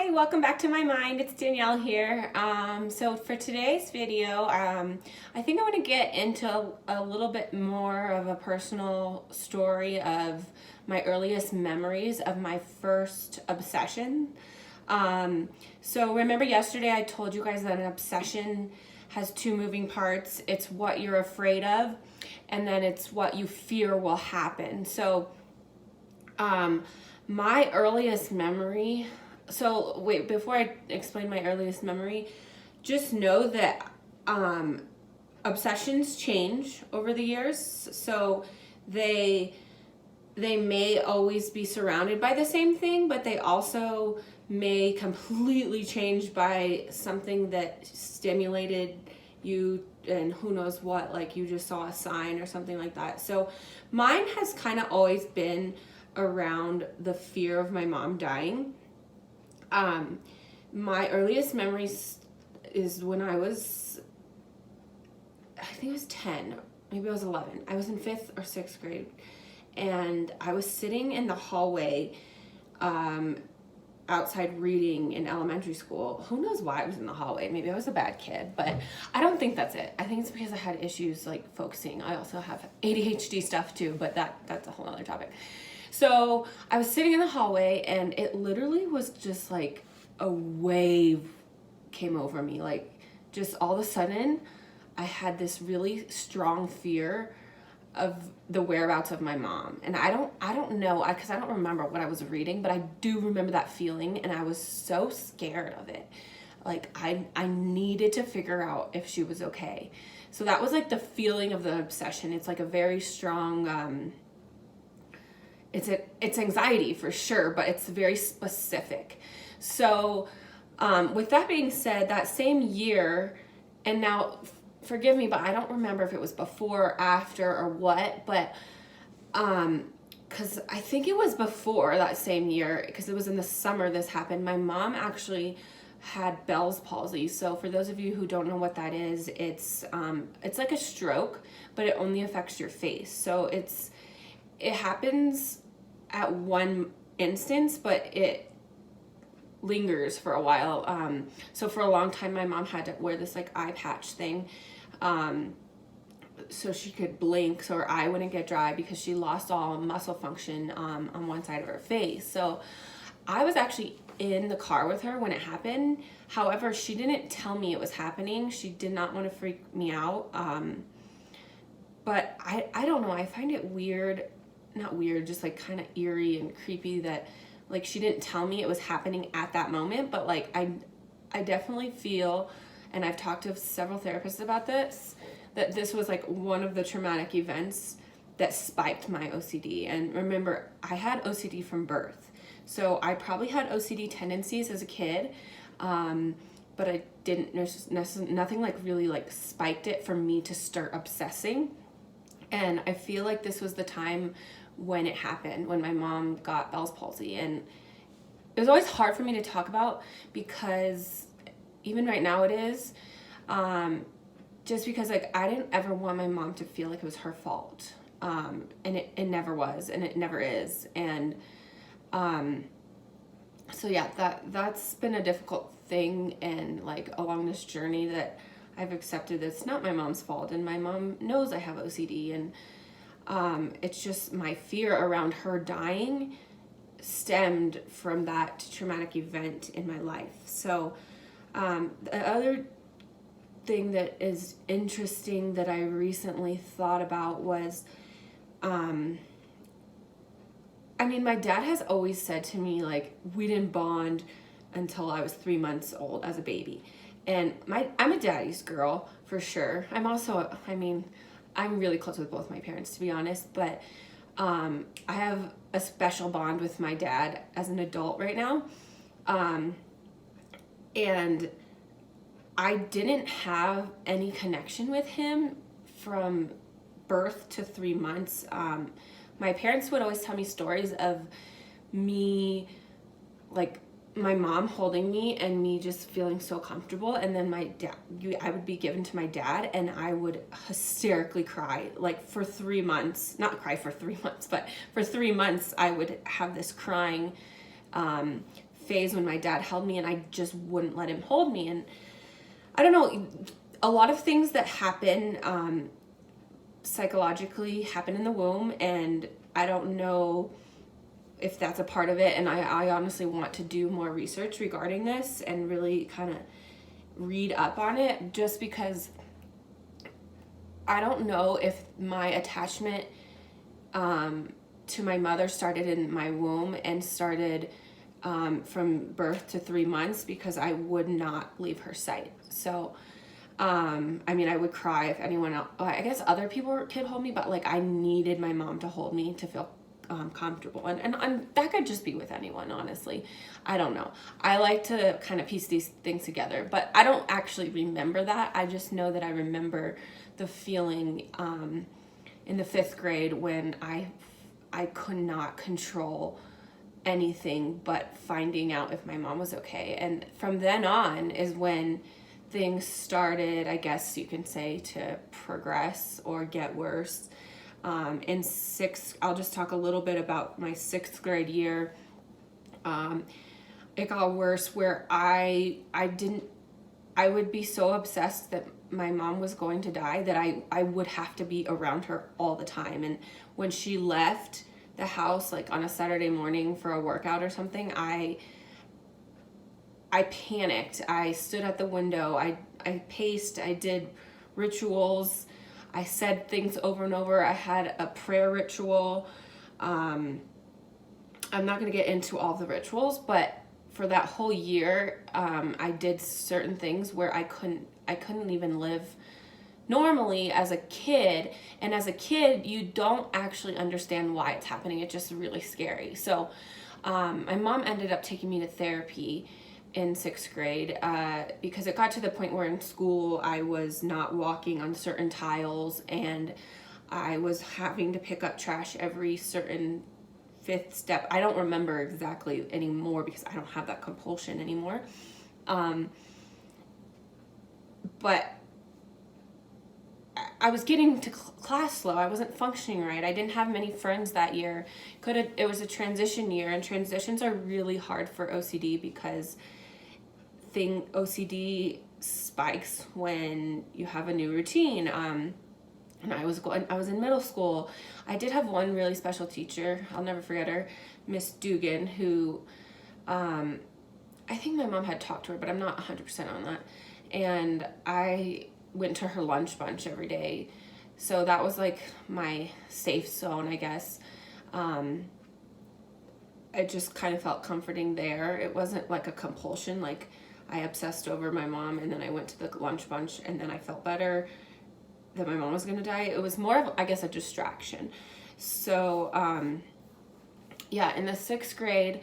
Hi, welcome back to my mind. It's Danielle here. So for today's video, I think I want to get into a little bit more of a personal story of my earliest memories of my first obsession. So remember yesterday I told you guys that an obsession has two moving parts. It's what you're afraid of, and then it's what you fear will happen. So my earliest memory, so wait, before I explain my earliest memory, just know that obsessions change over the years. So they may always be surrounded by the same thing, but they also may completely change by something that stimulated you and who knows what, like you just saw a sign or something like that. So mine has kind of always been around the fear of my mom dying. My earliest memories is when I think it was 10, maybe I was 11. I was in 5th or 6th grade, and I was sitting in the hallway outside reading in elementary school. Who knows why I was in the hallway? Maybe I was a bad kid, but I don't think that's it. I think it's because I had issues like focusing. I also have ADHD stuff too, but that's a whole other topic. So I was sitting in the hallway, and it literally was just like a wave came over me. Like, just all of a sudden, I had this really strong fear of the whereabouts of my mom. And I don't know, because I don't remember what I was reading, but I do remember that feeling, and I was so scared of it. Like, I needed to figure out if she was okay. So that was like the feeling of the obsession. It's like a very strong, it's anxiety for sure, but it's very specific. So with that being said, that same year, and now forgive me, but I don't remember if it was before or after or what, but because I think it was before that same year, because it was in the summer this happened. My mom actually had Bell's palsy. So for those of you who don't know what that is, it's like a stroke, but it only affects your face. So it happens at one instance, but it lingers for a while. So for a long time, my mom had to wear this like eye patch thing, so she could blink so her eye wouldn't get dry, because she lost all muscle function on one side of her face. So I was actually in the car with her when it happened. However, she didn't tell me it was happening. She did not want to freak me out. But I don't know. I find it weird. Not weird, just like kind of eerie and creepy that like she didn't tell me it was happening at that moment. But like I definitely feel, and I've talked to several therapists about this, that this was like one of the traumatic events that spiked my OCD. And remember, I had OCD from birth, so I probably had OCD tendencies as a kid, but I didn't, there's nothing like really like spiked it for me to start obsessing. And I feel like this was the time when it happened, when my mom got Bell's palsy. And it was always hard for me to talk about, because even right now it is, just because like I didn't ever want my mom to feel like it was her fault. And it never was, and it never is. And so yeah, that's been a difficult thing, and like along this journey that I've accepted it's not my mom's fault, and my mom knows I have OCD, and it's just my fear around her dying stemmed from that traumatic event in my life. So the other thing that is interesting that I recently thought about was, I mean, my dad has always said to me, like, we didn't bond until I was 3 months old as a baby. And I'm a daddy's girl for sure. I'm also, I mean, I'm really close with both my parents, to be honest, but I have a special bond with my dad as an adult right now. And I didn't have any connection with him from birth to 3 months. My parents would always tell me stories of me, like, my mom holding me and me just feeling so comfortable, and then my dad, I would be given to my dad, and I would hysterically cry like for 3 months. Not cry for 3 months, but for 3 months I would have this crying phase when my dad held me and I just wouldn't let him hold me. And I don't know, a lot of things that happen psychologically happen in the womb, and I don't know if that's a part of it. And I honestly want to do more research regarding this and really kind of read up on it, just because I don't know if my attachment to my mother started in my womb and started from birth to 3 months, because I would not leave her sight. So I mean, I would cry if anyone else, I guess other people could hold me, but like I needed my mom to hold me to feel comfortable. And that could just be with anyone, honestly. I don't know. I like to kind of piece these things together, but I don't actually remember that. I just know that I remember the feeling in the 5th grade when I could not control anything but finding out if my mom was okay. And from then on is when things started, I guess you can say, to progress or get worse. In 6th, I'll just talk a little bit about my 6th grade year. It got worse where I would be so obsessed that my mom was going to die that I would have to be around her all the time. And when she left the house, like on a Saturday morning for a workout or something, I panicked. I stood at the window. I paced. I did rituals. I said things over and over. I had a prayer ritual. I'm not going to get into all the rituals, but for that whole year, I did certain things where I couldn't even live normally as a kid. And as a kid, you don't actually understand why it's happening. It's just really scary. So my mom ended up taking me to therapy in 6th grade because it got to the point where in school I was not walking on certain tiles, and I was having to pick up trash every certain 5th step. I don't remember exactly anymore because I don't have that compulsion anymore. But I was getting to class slow. I wasn't functioning right. I didn't have many friends that year. It was a transition year, and transitions are really hard for OCD because OCD spikes when you have a new routine. And I was in middle school. I did have one really special teacher. I'll never forget her, Miss Dugan, who I think my mom had talked to her, but I'm not 100% on that. And I went to her lunch bunch every day. So that was like my safe zone, I guess. It just kind of felt comforting there. It wasn't like a compulsion, like I obsessed over my mom and then I went to the lunch bunch and then I felt better that my mom was going to die. It was more of, I guess, a distraction. So, yeah, in the 6th grade,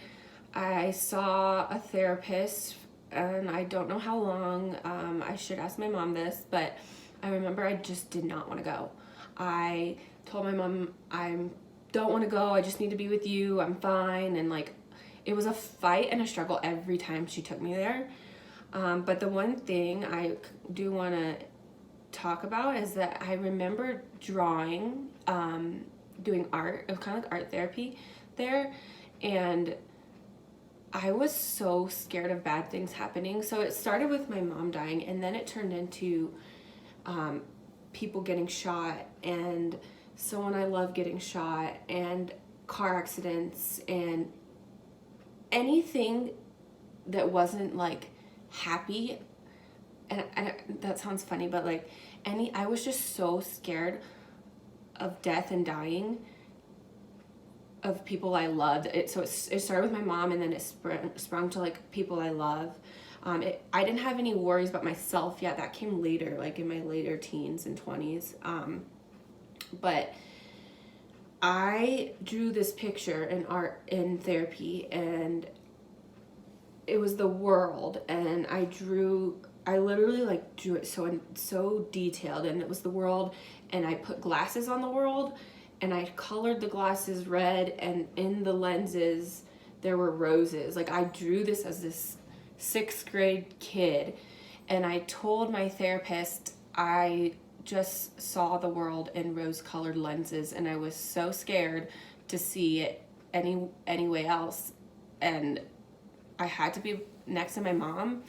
I saw a therapist, and I don't know how long. I should ask my mom this, but I remember I just did not want to go. I told my mom, I don't want to go. I just need to be with you. I'm fine. And like, it was a fight and a struggle every time she took me there. But the one thing I do want to talk about is that I remember drawing, doing art. It was kind of like art therapy there. And I was so scared of bad things happening. So it started with my mom dying, and then it turned into people getting shot, and someone I love getting shot, and car accidents, and anything that wasn't like happy. And that sounds funny, but like I was just so scared of death and dying of people I loved. It started with my mom, and then it sprung to like people I love. I didn't have any worries about myself yet. That came later, like in my later teens and 20s. But I drew this picture in art in therapy, and it was the world, and I literally like drew it so detailed, and it was the world, and I put glasses on the world, and I colored the glasses red, and in the lenses there were roses. Like, I drew this as this 6th grade kid, and I told my therapist I just saw the world in rose-colored lenses, and I was so scared to see it any way else. And I had to be next to my mom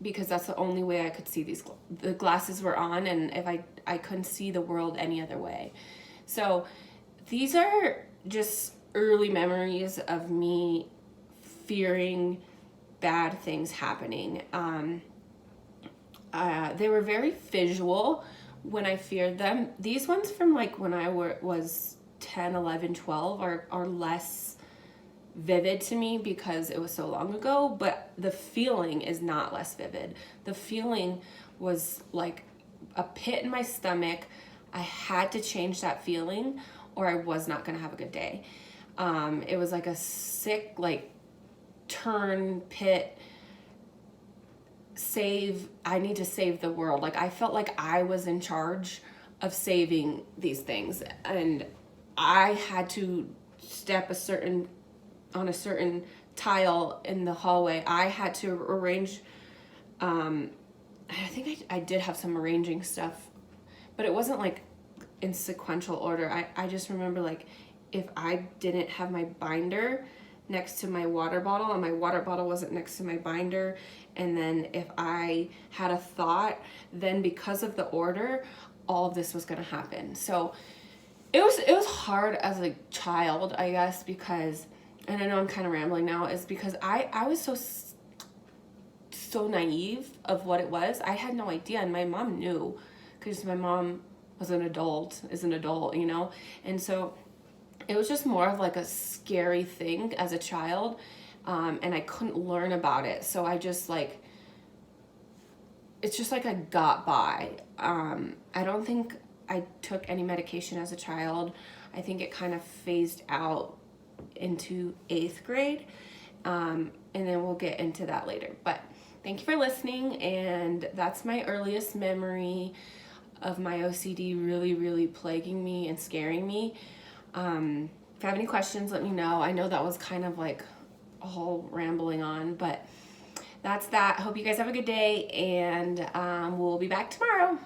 because that's the only way I could see the glasses were on, and if I couldn't see the world any other way. So these are just early memories of me fearing bad things happening. They were very visual when I feared them. These ones from like when I was 10, 11, 12 are less vivid to me because it was so long ago, but the feeling is not less vivid. The feeling was like a pit in my stomach. I had to change that feeling or I was not going to have a good day. It was like a sick, like turn pit, I need to save the world. Like I felt like I was in charge of saving these things, and I had to step on a certain tile in the hallway. I had to arrange, I think I did have some arranging stuff, but it wasn't like in sequential order. I just remember like if I didn't have my binder next to my water bottle and my water bottle wasn't next to my binder, and then if I had a thought, then because of the order, all of this was going to happen. So it was hard as a child, I guess, because, and I know I'm kind of rambling now, is because I was so naive of what it was. I had no idea, and my mom knew because my mom is an adult, you know? And so it was just more of like a scary thing as a child, and I couldn't learn about it. So I just like, it's just like I got by. I don't think I took any medication as a child. I think it kind of phased out into 8th grade, and then we'll get into that later. But thank you for listening, and that's my earliest memory of my OCD really, really plaguing me and scaring me. If you have any questions, let me know. I know that was kind of like a whole rambling on, but that's that. Hope you guys have a good day, and we'll be back tomorrow.